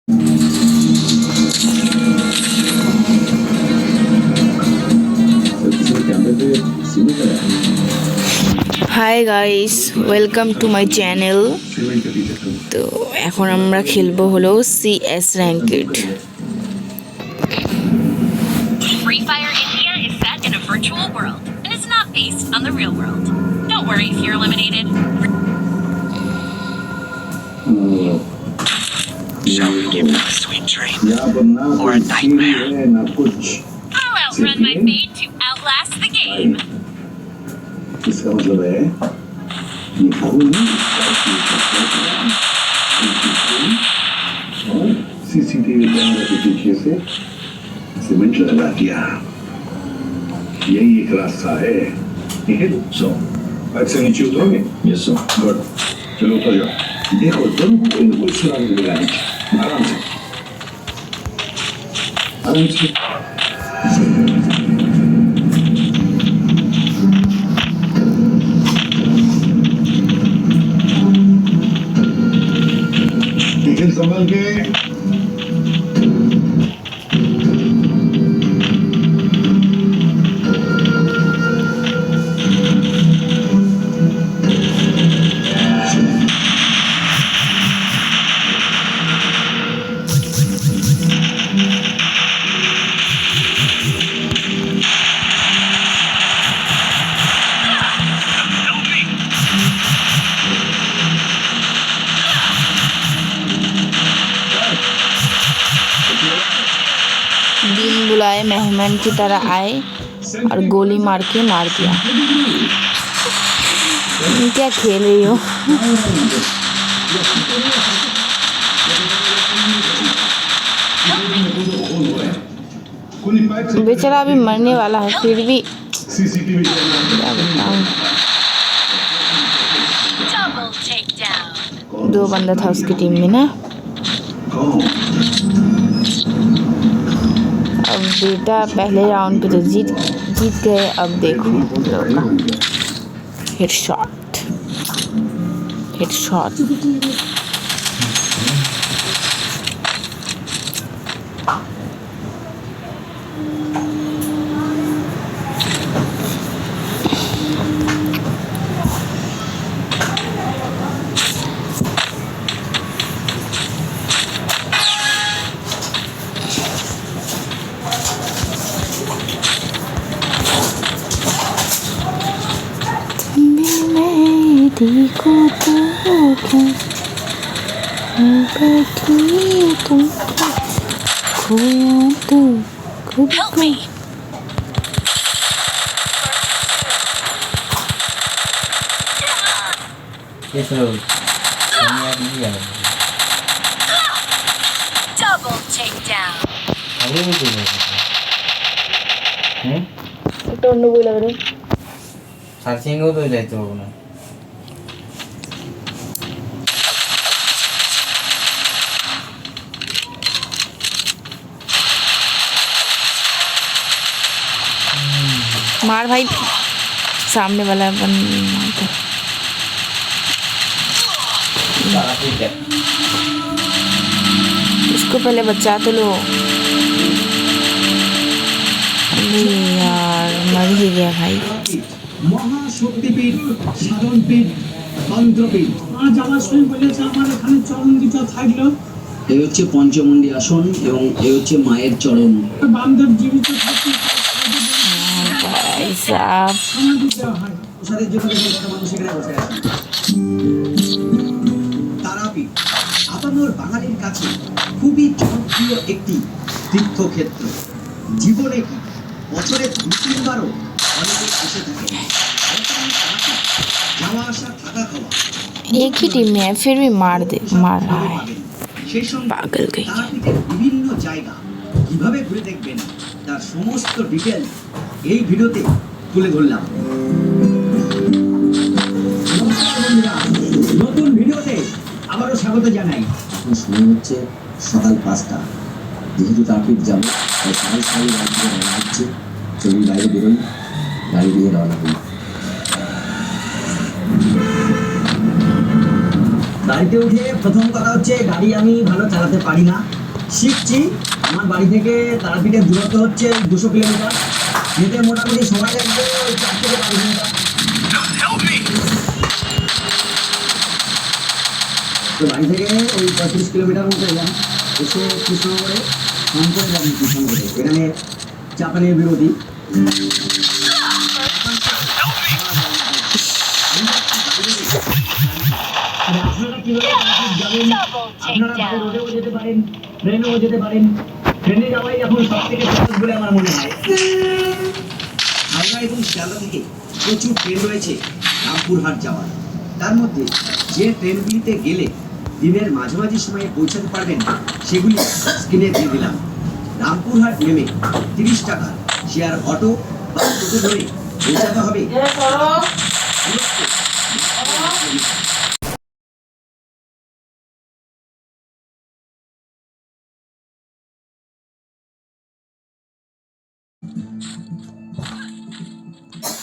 Hi guys, welcome to my channel. তো এখন আমরা খেলবো হলো CS ranked. Free Fire India is set in a virtual world and is not based on the real world. Don't worry if you're eliminated. Shall we give them a sweet dream or a nightmare? I'll outrun my fate to outlast the game. इसका मतलब है ये खून और CCTV कैमरे के पीछे से सीमेंट लगा दिया। यही एक रास्ता है। सो ऐसे नीचे उतरोगे? Yes sir. गुड, चलो उतर जाओ। देखो दोनों को कोई सुराग मिलेगा नीचे। आराम से आराम से। संभल के दिन बुलाए मेहमान की तरह आए और गोली मार के मार दिया। क्या खेल रही हो? बेचारा अभी मरने वाला है, फिर भी क्या बताऊं। Double takedown. 2 बंदा था उसकी टीम में ना। अब बेटा पहले राउंड पे तो जीत गए। अब देखो हेडशॉट। देखो तो तुम खोया तो खुद Help me. Double takedown. একটা অন্য বই লাগে রে। সার্চিংও তো যাইতে হবে না। मार भाई, सामने वाला इसको पहले बचा तो लो। अरे यार मर ही गया भाई। মহাশক্তিপীঠ সাধনপীঠ তন্ত্রপীঠ আজ আমার সঙ্গে বলেছে আমার এখানে চরণ গীতা থাকলো। এই হচ্ছে পঞ্চমন্ডি আসন এবং এই হচ্ছে মায়ের চরণ। বামদেব জীবিত থাকতে भाई साहब সমাধি দেওয়া হয়। প্রসাদের জন্য কত মানুষ এখানে বসে আছে। তারাপীঠ আপামর বাঙালির কাছে খুবই জনপ্রিয় একটি তীর্থক্ষেত্র। জীবনে কি বছরে 2-3বারও অনেকে এসে থাকে। যাওয়া আসা থাকা খাওয়া एक ही टीम में है, फिर भी मार रहा है। সেই সঙ্গে পাগল গই। তারাপীঠের বিভিন্ন জায়গা কিভাবে ঘুরে দেখবেন তার সমস্ত ডিটেলস এই ভিডিওতে তুলে ধরলাম। নতুন ভিডিওতে আবারও স্বাগত জানাই। এখন সময় হচ্ছে সকাল 5টা। যেহেতু তারাপীঠ যাবো তাই সকাল সকাল গাড়ি থেকে রওনা হচ্ছে। চলুন বাইরে বেরোন, গাড়ি দিয়ে রওনা করি। গাড়িতে উঠে প্রথম কথা হচ্ছে গাড়ি আমি ভালো চালাতে পারি না, শিখছি। আমার বাড়ি থেকে তারাপীঠের দূরত্ব হচ্ছে 200 কিলোমিটার, যেতে মোটামুটি সময় লাগবে 4 থেকে 5 ঘন্টা। তো বাড়ি থেকে ওই 35 কিলোমিটার মতো এলাম, এসে কৃষ্ণনগরে ফোন করে যাবেন। কৃষ্ণনগরে এখানে চা পানির বিরতি। আপনারা কিভাবে যাবেন? আপনারা বাই রোডেও যেতে পারেন, ট্রেনেও যেতে পারেন। ট্রেনে যাওয়াই এখন সব থেকে সহজ বলে আমার মনে হয়। হাওড়া এবং শিয়ালদা থেকে প্রচুর ট্রেন রয়েছে রামপুরহাট যাওয়ার। তার মধ্যে যে ট্রেনগুলিতে গেলে দিনের মাঝামাঝি সময়ে পৌঁছাতে পারবেন সেগুলি স্ক্রিনে দিয়ে দিলাম। রামপুরহাট নেমে 30 টাকা শেয়ার অটো বা টোটো ধরে পৌঁছাতে হবে।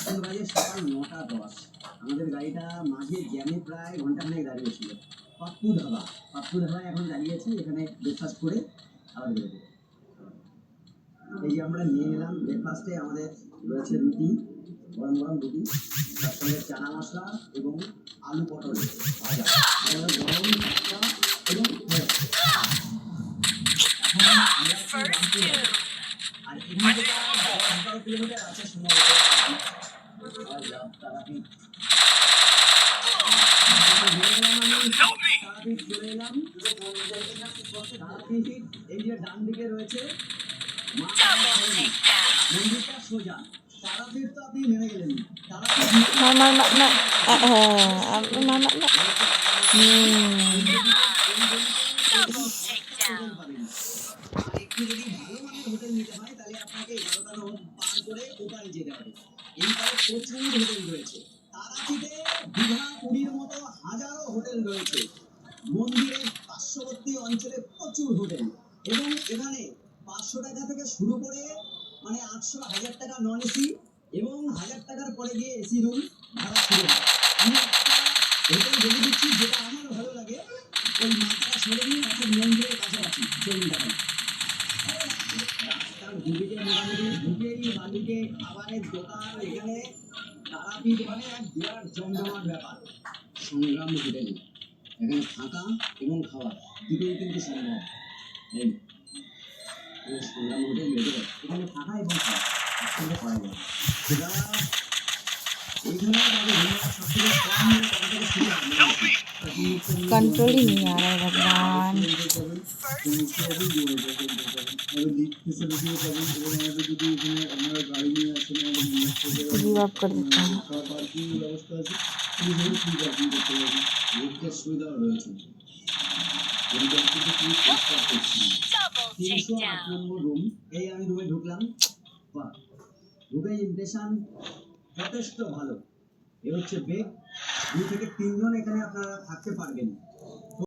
এখন বাজে সকাল 9:10। আমাদের গাড়িটা মাঝে জ্যামে প্রায় ঘন্টাখানেক দাঁড়িয়েছিল। পাপ্পু ধাবায় এখন দাঁড়িয়েছি, এখানে ব্রেকফাস্ট করে আবার বেরোবো। এই যে আমরা নিয়ে নিলাম ব্রেকফাস্টে, আমাদের রয়েছে রুটি, গরম গরম রুটি, তার সঙ্গে চানা মশলা এবং আলু পটল ভাজা, গরম মশলা এবং fresh। এখন আমরা একটু রামপুরহাট, আর এখান থেকে 10-12 কিলোমিটার আছে সম্ভবত তারাপীঠ। তারাপীঠ চলে এলাম। তারাপীঠ এই যে ডান দিকে রয়েছে মা তারাপীঠ মন্দিরটা সোজা। তারাপীঠ তো আপনি নেমে গেলেন, তারাপীঠ একটু যদি ভালো মানের হোটেল নিতে হয় তাহলে আপনাকে 11টা রোড পার করে ওপারে যেতে হবে। এই পারে প্রচুর হোটেল রয়েছে। তারাপীঠে দীঘা পুরীর মতো হাজারো হোটেল রয়েছে। মন্দিরের পার্শ্ববর্তী অঞ্চলে প্রচুর হোটেল, এবং এখানে 500 টাকা থেকে শুরু করে মানে 800-1000 টাকা নন এসি এবং 1000 টাকার পরে গিয়ে এসি রুম ভাড়া শুরু হয়। আমি একটা হোটেল দেখে দিচ্ছি যেটা আমার ভালো লাগে, ওই মা তারা সরণি অর্থাৎ মন্দিরের কাছাকাছি। চলুন দেখাই। রাস্তার দুদিকে মোটামুটি ঢুকেই বাদিকে খাবারের দোকান। এখানে তারাপীঠ মানে এক বিরাট জমজমাট ব্যাপার। সংগ্রাম হোটেল, এখানে থাকা এবং খাওয়া দুটোই কিন্তু সম্ভব। এই সংগ্রাম হোটেল মেডিকেল, এখানে থাকা এবং খাওয়া একসঙ্গে করা যায়। সেটা এইখানে আমাদের সব থেকে কম টাকা থেকে শুরু হয়। कंट्रोल ही नहीं आ रहा है भगवान। गिव अप कर देता हूँ। সুবিধাও রয়েছে। 308 নম্বর রুম। এই আমি রুমে ঢুকলাম। বাহ, রুমের ইমপ্রেশন যথেষ্ট ভালো। এ হচ্ছে বেড, 2 থেকে 3 জন এখানে আপনারা থাকতে পারবেন।